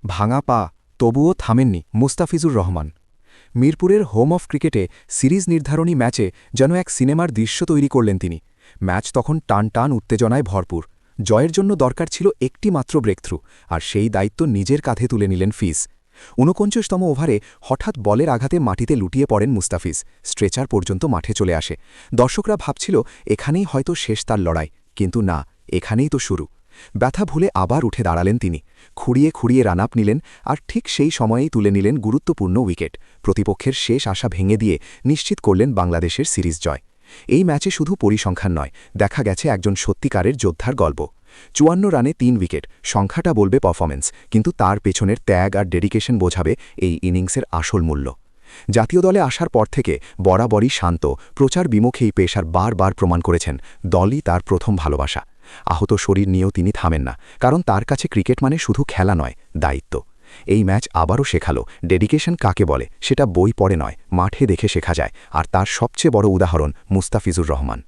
ভাঙা পা তবুও থামেননি মুস্তাফিজুর রহমান। মিরপুরের হোম অফ ক্রিকেটে সিরিজ নির্ধারণী ম্যাচে যেন এক সিনেমার দৃশ্য তৈরি করলেন তিনি। ম্যাচ তখন টান টান উত্তেজনায় ভরপুর। জয়ের জন্য দরকার ছিল একটি মাত্র ব্রেকথ্রু, আর সেই দায়িত্ব নিজের কাঁধে তুলে নিলেন ফিজ। ৪৯তম ওভারে হঠাৎ বলের আঘাতে মাটিতে লুটিয়ে পড়েন মুস্তাফিজ। স্ট্রেচার পর্যন্ত মাঠে চলে আসে। দর্শকরা ভাবছিল এখানেই হয়তো শেষ তার লড়াই, কিন্তু না, এখানেই তো শুরু। ব্যথা ভুলে আবার উঠে দাঁড়ালেন তিনি। খুঁড়িয়ে খুঁড়িয়ে রান আপ নিলেন, আর ঠিক সেই সময়েই তুলে নিলেন গুরুত্বপূর্ণ উইকেট। প্রতিপক্ষের শেষ আশা ভেঙে দিয়ে নিশ্চিত করলেন বাংলাদেশের সিরিজ জয়। এই ম্যাচে শুধু পরিসংখ্যান নয়, দেখা গেছে একজন সত্যিকারের যোদ্ধার গল্প। ৫৪ রানে ৩ উইকেট, সংখ্যাটা বলবে পারফরম্যান্স, কিন্তু তার পেছনের ত্যাগ আর ডেডিকেশন বোঝাবে এই ইনিংসের আসল মূল্য। জাতীয় দলে আসার পর থেকে বরাবরই শান্ত, প্রচার বিমুখে এই পেশার বারবার প্রমাণ করেছেন দলই তার প্রথম ভালোবাসা। আহত শরীর নিয়েও তিনি থামেন না, কারণ তার কাছে ক্রিকেট মানে শুধু খেলা নয়, দায়িত্ব। এই ম্যাচ আবারও শেখালো ডেডিকেশন কাকে বলে, সেটা বই পড়ে নয়, মাঠে দেখে শেখা যায়। আর তার সবচেয়ে বড় উদাহরণ মুস্তাফিজুর রহমান।